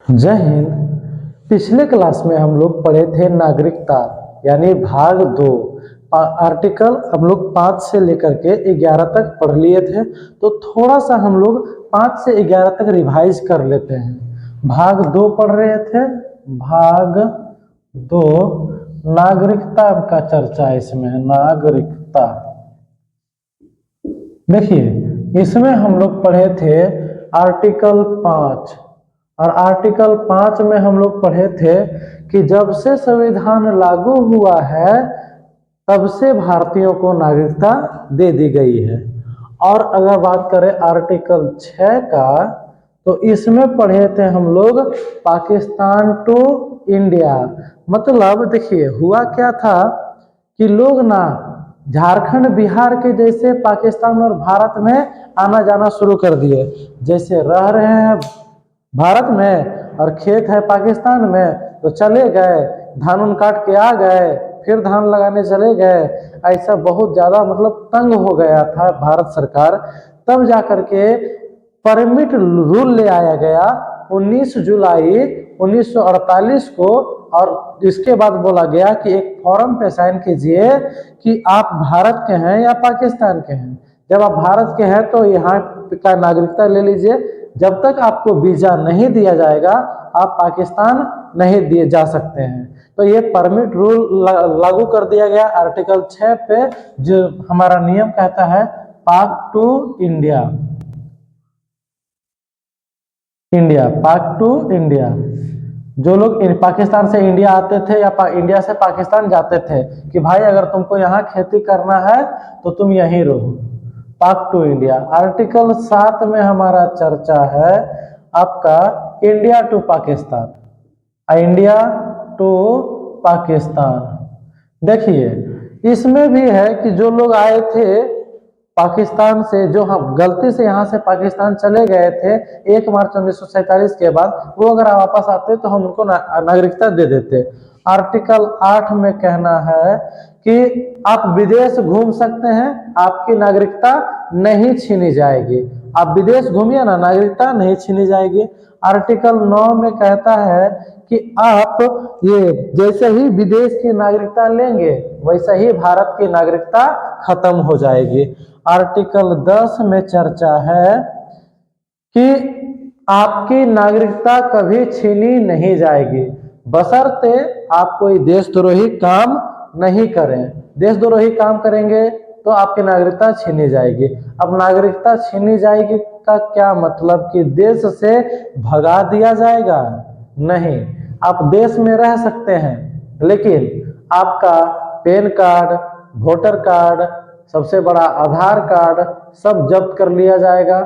जय हिंद। पिछले क्लास में हम लोग पढ़े थे नागरिकता यानी भाग 2। आर्टिकल हम लोग 5 से लेकर के 11 तक पढ़ लिए थे, तो थोड़ा सा हम लोग 5 से 11 तक रिवाइज कर लेते हैं। भाग 2 पढ़ रहे थे। भाग 2 नागरिकता का चर्चा इसमें है। नागरिकता देखिए, इसमें हम लोग पढ़े थे आर्टिकल 5, और आर्टिकल 5 में हम लोग पढ़े थे कि जब से संविधान लागू हुआ है तब से भारतीयों को नागरिकता दे दी गई है। और अगर बात करें आर्टिकल 6 का, तो इसमें पढ़े थे हम लोग पाकिस्तान टू इंडिया। मतलब देखिए, हुआ क्या था कि लोग ना झारखंड बिहार के जैसे पाकिस्तान और भारत में आना जाना शुरू कर दिए। जैसे रह रहे हैं भारत में और खेत है पाकिस्तान में, तो चले गए, धान उन काट के आ गए, फिर धान लगाने चले गए। ऐसा बहुत ज़्यादा मतलब तंग हो गया था भारत सरकार। तब जा कर के परमिट रूल ले आया गया 19 जुलाई 1948 को, और इसके बाद बोला गया कि एक फॉर्म पे साइन कीजिए कि आप भारत के हैं या पाकिस्तान के हैं। जब आप भारत के हैं तो यहाँ का नागरिकता ले लीजिए, जब तक आपको वीजा नहीं दिया जाएगा आप पाकिस्तान नहीं दिए जा सकते हैं। तो ये परमिट रूल लागू कर दिया गया आर्टिकल 6 पे, जो हमारा नियम कहता है पाक टू इंडिया। पाक टू इंडिया। जो लोग पाकिस्तान से इंडिया आते थे या इंडिया से पाकिस्तान जाते थे कि भाई अगर तुमको यहाँ खेती करना है तो तुम यहीं रहो। पाक टू इंडिया। आर्टिकल 7 में हमारा चर्चा है आपका India to Pakistan. India to Pakistan. देखिए, इसमें भी है कि जो लोग आए थे पाकिस्तान से, जो हम गलती से यहाँ से पाकिस्तान चले गए थे 1 मार्च 1947 के बाद, वो अगर वापस आते तो हम उनको नागरिकता दे देते। आर्टिकल 8 में कहना है कि आप विदेश घूम सकते हैं, आपकी नागरिकता नहीं छीनी जाएगी। आप विदेश घूमिए ना, नागरिकता नहीं छीनी जाएगी। आर्टिकल 9 में कहता है कि आप ये जैसे ही विदेश की नागरिकता लेंगे वैसे ही भारत की नागरिकता खत्म हो जाएगी। आर्टिकल 10 में चर्चा है कि आपकी नागरिकता कभी छीनी नहीं जाएगी, बशर्ते आप कोई देशद्रोही काम नहीं करें। देशद्रोही काम करेंगे तो आपकी नागरिकता छीनी जाएगी। अब नागरिकता छीनी जाएगी का क्या मतलब कि देश से भगा दिया जाएगा? नहीं, आप देश में रह सकते हैं, लेकिन आपका पैन कार्ड, वोटर कार्ड, सबसे बड़ा आधार कार्ड सब जब्त कर लिया जाएगा।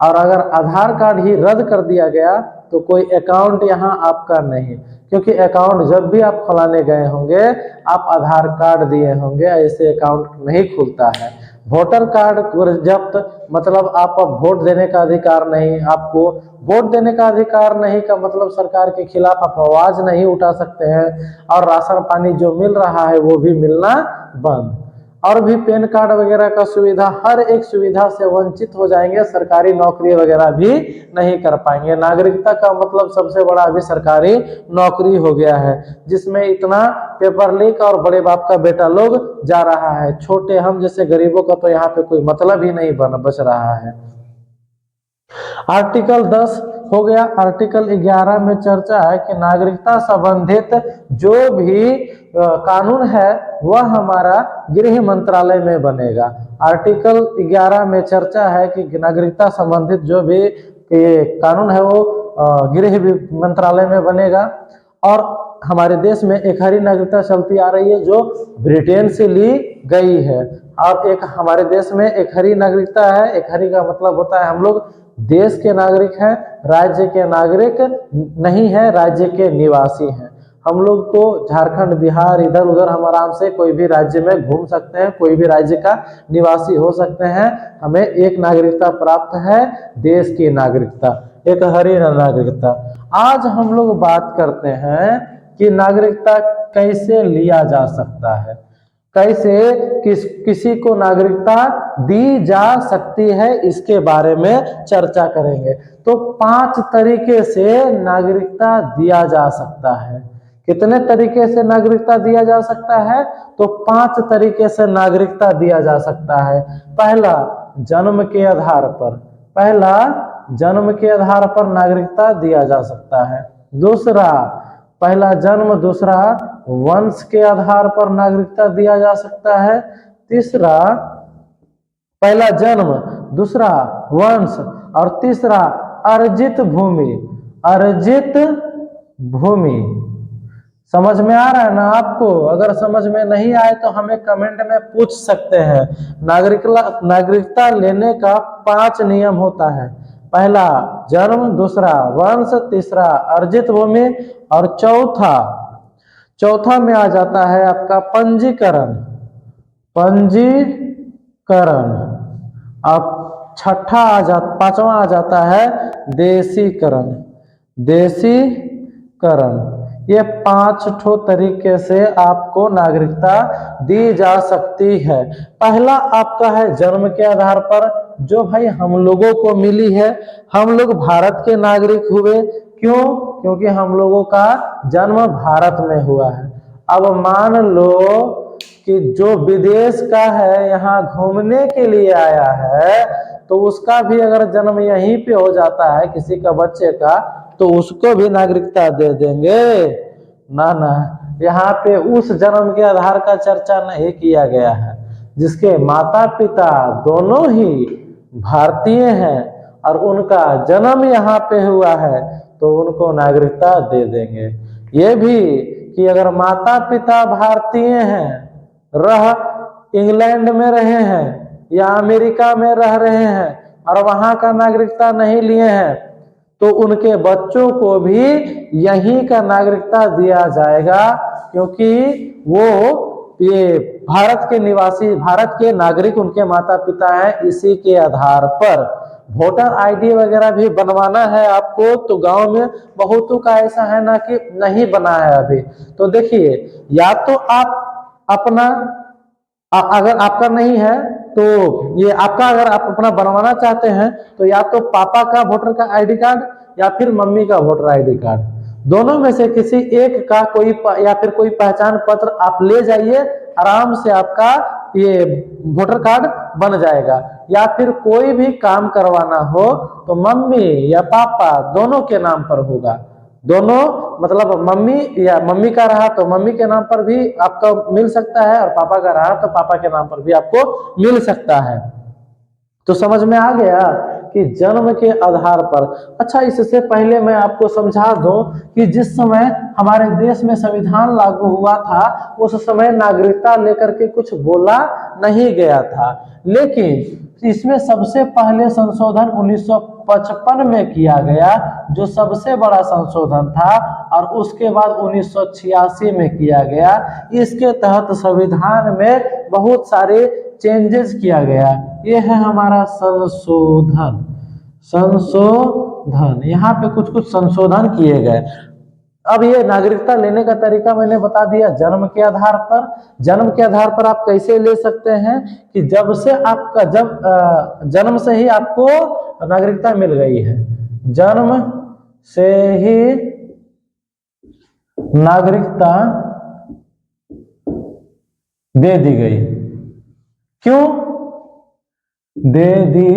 और अगर आधार कार्ड ही रद्द कर दिया गया तो कोई अकाउंट यहाँ आपका नहीं, क्योंकि अकाउंट जब भी आप खुलाने गए होंगे आप आधार कार्ड दिए होंगे, ऐसे अकाउंट नहीं खुलता है। वोटर कार्ड जब्त मतलब आप अब वोट देने का अधिकार नहीं। आपको वोट देने का अधिकार नहीं का मतलब सरकार के खिलाफ आप आवाज नहीं उठा सकते हैं, और राशन पानी जो मिल रहा है वो भी मिलना बंद। और भी पैन कार्ड वगैरह का सुविधा, हर एक सुविधा से वंचित हो जाएंगे। सरकारी नौकरी वगैरह भी नहीं कर पाएंगे। नागरिकता का मतलब सबसे बड़ा अभी सरकारी नौकरी हो गया है, जिसमें इतना पेपर लीक और बड़े बाप का बेटा लोग जा रहा है। छोटे हम जैसे गरीबों का तो यहाँ पे कोई मतलब ही नहीं बच रहा है। आर्टिकल 10 हो गया। आर्टिकल 11 में चर्चा है कि नागरिकता संबंधित जो भी कानून है वह हमारा गृह मंत्रालय में बनेगा। आर्टिकल 11 में चर्चा है कि नागरिकता संबंधित जो भी कानून है वो गृह मंत्रालय में बनेगा। और हमारे देश में एक हरी नागरिकता चलती आ रही है जो ब्रिटेन से ली गई है, और एक हमारे देश में एक हरी नागरिकता है। एक हरी का मतलब होता है हम लोग देश के नागरिक हैं, राज्य के नागरिक नहीं है, राज्य के निवासी हैं। हम लोग को झारखंड बिहार इधर उधर हम आराम से कोई भी राज्य में घूम सकते हैं, कोई भी राज्य का निवासी हो सकते हैं। हमें एक नागरिकता प्राप्त है, देश की नागरिकता, एक हरी नागरिकता। आज हम लोग बात करते हैं कि नागरिकता कैसे लिया जा सकता है, कैसे किसी को नागरिकता दी जा सकती है, इसके बारे में चर्चा करेंगे। तो 5 तरीके से नागरिकता दिया जा सकता है। कितने तरीके से नागरिकता दिया जा सकता है? तो 5 तरीके से नागरिकता दिया जा सकता है। पहला, जन्म के आधार पर। पहला, जन्म के आधार पर नागरिकता दिया जा सकता है। दूसरा, पहला जन्म। दूसरा, वंश के आधार पर नागरिकता दिया जा सकता है। तीसरा, पहला जन्म, दूसरा वंश, और तीसरा अर्जित भूमि। अर्जित भूमि। समझ में आ रहा है ना आपको? अगर समझ में नहीं आए तो हमें कमेंट में पूछ सकते हैं। नागरिकता लेने का 5 नियम होता है। पहला जन्म, दूसरा वंश, तीसरा अर्जित भूमि, और चौथा में आ जाता है आपका पंजीकरण। पंजीकरण। अब पांचवा आ जाता है देशीकरण। देशीकरण। ये 5 ठो तरीके से आपको नागरिकता दी जा सकती है। पहला आपका है जन्म के आधार पर, जो भाई हम लोगों को मिली है। हम लोग भारत के नागरिक हुए। क्यों? क्योंकि हम लोगों का जन्म भारत में हुआ है। अब मान लो कि जो विदेश का है, यहाँ घूमने के लिए आया है, तो उसका भी अगर जन्म यहीं पे हो जाता है किसी का बच्चे का, तो उसको भी नागरिकता दे देंगे? ना ना, यहाँ पे उस जन्म के आधार का चर्चा नहीं किया गया है। जिसके माता पिता दोनों ही भारतीय हैं और उनका जन्म यहाँ पे हुआ है, तो उनको नागरिकता दे देंगे। ये भी कि अगर माता पिता भारतीय हैं, इंग्लैंड में रहे हैं या अमेरिका में रह रहे हैं और वहां का नागरिकता नहीं लिए हैं, तो उनके बच्चों को भी यहीं का नागरिकता दिया जाएगा, क्योंकि वो ये भारत के निवासी, भारत के नागरिक उनके माता पिता हैं। इसी के आधार पर वोटर आईडी वगैरह भी बनवाना है आपको, तो गांव में बहुतों का ऐसा है ना कि नहीं बना है अभी। तो देखिए, या तो आप अपना अगर आपका नहीं है तो ये आपका, अगर आप अपना बनवाना चाहते हैं तो या तो पापा का वोटर का आईडी कार्ड या फिर मम्मी का वोटर आईडी कार्ड, दोनों में से किसी एक का कोई या फिर कोई पहचान पत्र आप ले जाइए, आराम से आपका ये वोटर कार्ड बन जाएगा। या फिर कोई भी काम करवाना हो तो मम्मी या पापा दोनों के नाम पर होगा। दोनों मतलब मम्मी का रहा तो मम्मी के नाम पर भी आपका मिल सकता है, और पापा का रहा तो पापा के नाम पर भी आपको मिल सकता है। तो समझ में आ गया कि जन्म के आधार पर। अच्छा, इससे पहले मैं आपको समझा दूं कि जिस समय हमारे देश में संविधान लागू हुआ था, उस समय नागरिकता लेकर के कुछ बोला नहीं गया था, लेकिन इसमें सबसे पहले संशोधन 1955 में किया गया, जो सबसे बड़ा संशोधन था, और उसके बाद 1986 में किया गया। इसके तहत संविधान में बहुत सारे चेंजेस किया गया। ये है हमारा संशोधन। संशोधन, यहाँ पे कुछ कुछ संशोधन किए गए। अब ये नागरिकता लेने का तरीका मैंने बता दिया, जन्म के आधार पर। जन्म के आधार पर आप कैसे ले सकते हैं कि जब से आपका जन्म से ही आपको नागरिकता मिल गई है, जन्म से ही नागरिकता दे दी गई। क्यों दे दी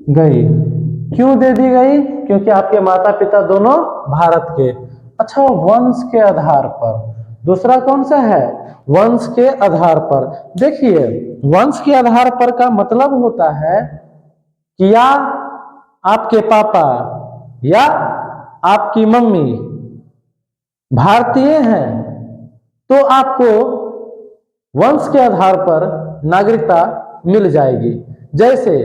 गई? क्यों दे दी गई? क्योंकि आपके माता पिता दोनों भारत के। अच्छा, वंश के आधार पर। दूसरा कौन सा है? वंश के आधार पर। देखिए, वंश के आधार पर का मतलब होता है कि या आपके पापा या आपकी मम्मी भारतीय हैं, तो आपको वंश के आधार पर नागरिकता मिल जाएगी। जैसे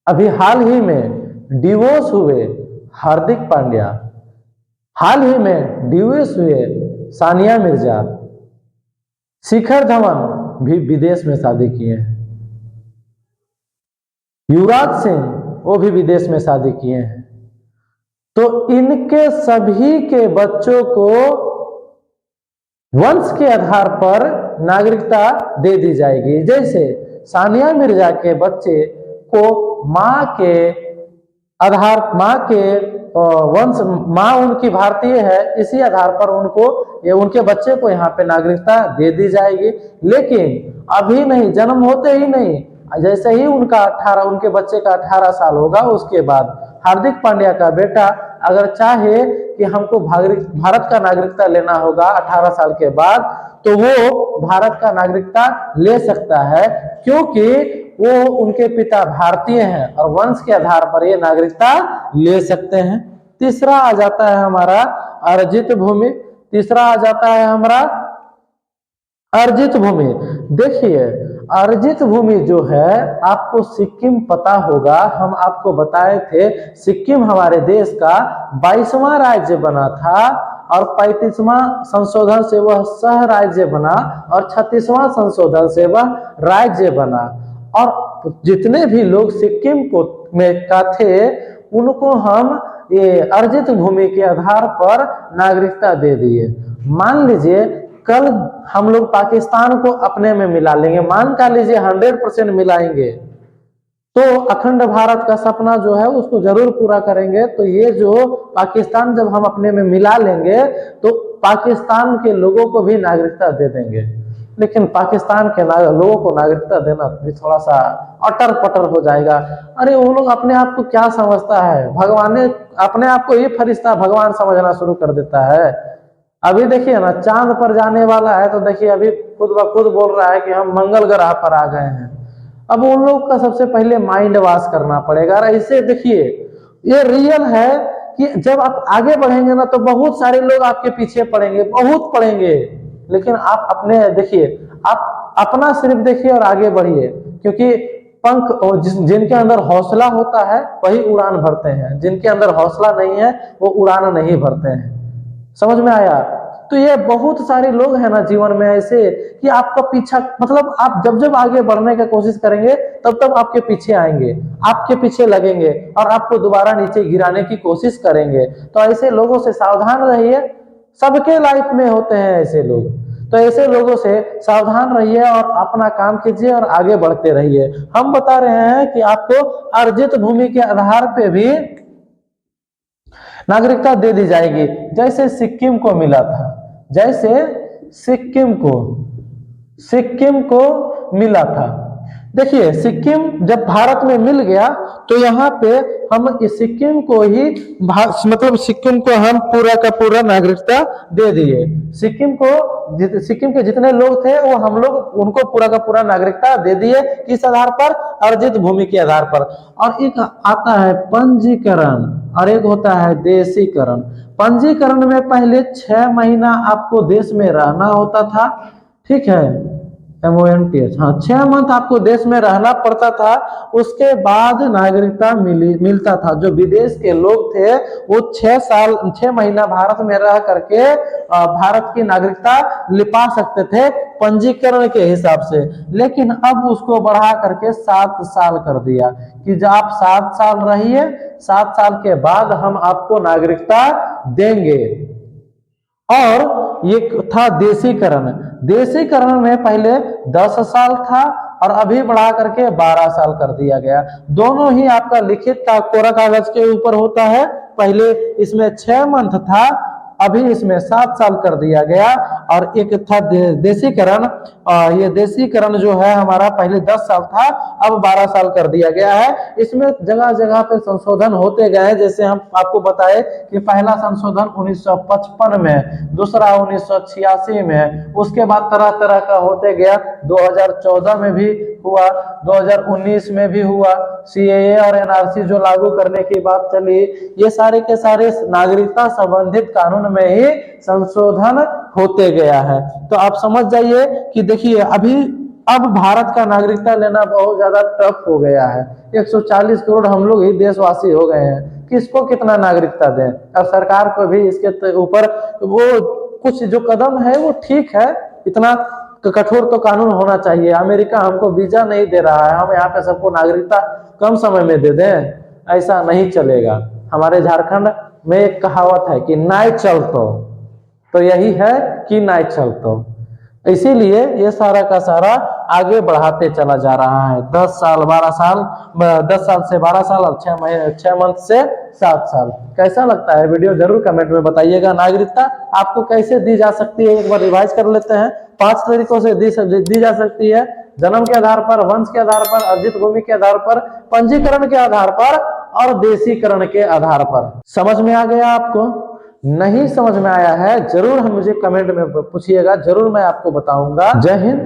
अभी हाल ही में डिवोर्स हुए हार्दिक पांड्या, हाल ही में डिवोर्स हुए सानिया मिर्जा, शिखर धवन भी विदेश में शादी किए हैं, युवराज सिंह वो भी विदेश में शादी किए हैं। तो इनके सभी के बच्चों को वंश के आधार पर नागरिकता दे दी जाएगी। जैसे सानिया मिर्जा के बच्चे को माँ के आधार, माँ के वंश, माँ उनकी भारतीय है, इसी आधार पर उनको उनके बच्चे को यहाँ पे नागरिकता दे दी जाएगी। लेकिन अभी नहीं, जन्म होते ही नहीं, जैसे ही उनके बच्चे का 18 साल होगा, उसके बाद हार्दिक पांड्या का बेटा अगर चाहे कि हमको भारत का नागरिकता लेना होगा 18 साल के बाद, तो वो भारत का नागरिकता ले सकता है, क्योंकि वो उनके पिता भारतीय हैं और वंश के आधार पर ये नागरिकता ले सकते हैं। तीसरा आ जाता है हमारा अर्जित भूमि। तीसरा आ जाता है हमारा अर्जित भूमि। देखिए, अर्जित भूमि जो है, आपको सिक्किम पता होगा, हम आपको बताए थे सिक्किम हमारे देश का 22वां राज्य बना था और 35वां संशोधन से वह सह राज्य बना और 36वां संशोधन से वह राज्य बना। और जितने भी लोग सिक्किम को में का थे, उनको हम ये अर्जित भूमि के आधार पर नागरिकता दे दिए। मान लीजिए कल हम लोग पाकिस्तान को अपने में मिला लेंगे, मान कर लीजिए 100% मिलाएंगे, तो अखंड भारत का सपना जो है उसको जरूर पूरा करेंगे। तो ये जो पाकिस्तान जब हम अपने में मिला लेंगे, तो पाकिस्तान के लोगों को भी नागरिकता दे देंगे। लेकिन पाकिस्तान के लोगों को नागरिकता देना भी थोड़ा सा अटर पटर हो जाएगा। अरे वो लोग अपने आप को क्या समझता है, भगवान ने अपने आप को ये फरिश्ता भगवान समझना शुरू कर देता है। अभी देखिए ना, चांद पर जाने वाला है, तो देखिए अभी खुद ब खुद बोल रहा है कि हम मंगल ग्रह पर आ गए हैं। अब उन लोग का सबसे पहले माइंड वॉश करना पड़ेगा। और ऐसे देखिए, ये रियल है कि जब आप आगे बढ़ेंगे ना, तो बहुत सारे लोग आपके पीछे पड़ेंगे, बहुत पड़ेंगे। लेकिन आप अपने देखिए, आप अपना सिर्फ देखिए और आगे बढ़िए, क्योंकि पंख और जिनके अंदर हौसला होता है वही उड़ान भरते हैं, जिनके अंदर हौसला नहीं है वो उड़ान नहीं भरते हैं। समझ में आया? तो ये बहुत सारे लोग हैं ना जीवन में ऐसे कि आपका पीछा, मतलब आप जब जब आगे बढ़ने की कोशिश करेंगे तब तब आपके पीछे आएंगे, आपके पीछे लगेंगे और आपको दोबारा नीचे गिराने की कोशिश करेंगे। तो ऐसे लोगों से सावधान रहिए। सबके लाइफ में होते हैं ऐसे लोग, तो ऐसे लोगों से सावधान रहिए और अपना काम कीजिए और आगे बढ़ते रहिए। हम बता रहे हैं कि आपको अर्जित भूमि के आधार पे भी नागरिकता दे दी जाएगी, जैसे सिक्किम को मिला था, जैसे सिक्किम को मिला था। देखिए, सिक्किम जब भारत में मिल गया, तो यहाँ पे हम इस सिक्किम को ही मतलब सिक्किम को हम पूरा का पूरा नागरिकता दे दिए। सिक्किम के जितने लोग थे वो हम लोग उनको पूरा का पूरा नागरिकता दे दिए। किस आधार पर? अर्जित भूमि के आधार पर। और एक आता है पंजीकरण और एक होता है देशीकरण। पंजीकरण में पहले 6 महीना आपको देश में रहना होता था, ठीक है, MONTH, हाँ, 6 मंथ आपको देश में रहना पड़ता था। उसके बाद नागरिकता मिलता था। जो विदेश के लोग थे वो 6 महीना भारत में रह करके भारत की नागरिकता लिपा सकते थे पंजीकरण के हिसाब से। लेकिन अब उसको बढ़ा करके 7 साल कर दिया कि जब आप 7 साल रहिए, 7 साल के बाद हम आपको नागरिकता देंगे। और ये था देशीकरण। देशीकरण में पहले 10 साल था और अभी बढ़ा करके 12 साल कर दिया गया। दोनों ही आपका लिखित का कोरा कागज के ऊपर होता है। पहले इसमें 6 मंथ था, अभी इसमें 7 साल कर दिया गया। और एक था देशीकरण, ये देशीकरण जो है हमारा पहले 10 साल था, अब 12 साल कर दिया गया है। इसमें जगह जगह पे संशोधन होते गए, जैसे हम आपको बताए कि पहला संशोधन 1955 में, दूसरा 1986 में, उसके बाद तरह तरह का होते गया। 2014 में भी हुआ, 2019 में भी हुआ। CAA और NRC जो लागू करने की बात चली, ये सारे के सारे नागरिकता संबंधित कानून में ही संशोधन होते गया है। तो आप समझ जाइए कि देखिए अब भारत का नागरिकता लेना बहुत ज्यादा टफ हो गया है। 140 करोड़ हम लोग ही देशवासी हो गए हैं, किसको कितना नागरिकता दें। और सरकार को भी इसके ऊपर वो कुछ जो कदम है वो ठीक है, इतना कठोर तो कानून होना चाहिए। अमेरिका हमको वीजा नहीं दे रहा है, हम यहाँ पे सबको नागरिकता कम समय में दे दें, ऐसा नहीं चलेगा। हमारे झारखंड में एक कहावत है कि नाय चलतो, तो यही है कि नाय चलतो। इसीलिए ये सारा का सारा आगे बढ़ाते चला जा रहा है। 10 साल 12 साल, 10 साल से 12 साल और 6 मंथ से 7 साल। कैसा लगता है वीडियो जरूर कमेंट में बताइएगा। नागरिकता आपको कैसे दी जा सकती है, एक बार रिवाइज कर लेते हैं। 5 तरीकों से दी जा सकती है। जन्म के आधार पर, वंश के आधार पर, अर्जित भूमि के आधार पर, पंजीकरण के आधार पर और देशीकरण के आधार पर। समझ में आ गया आपको? नहीं समझ में आया है जरूर हम मुझे कमेंट में पूछिएगा, जरूर मैं आपको बताऊंगा। जय हिंद,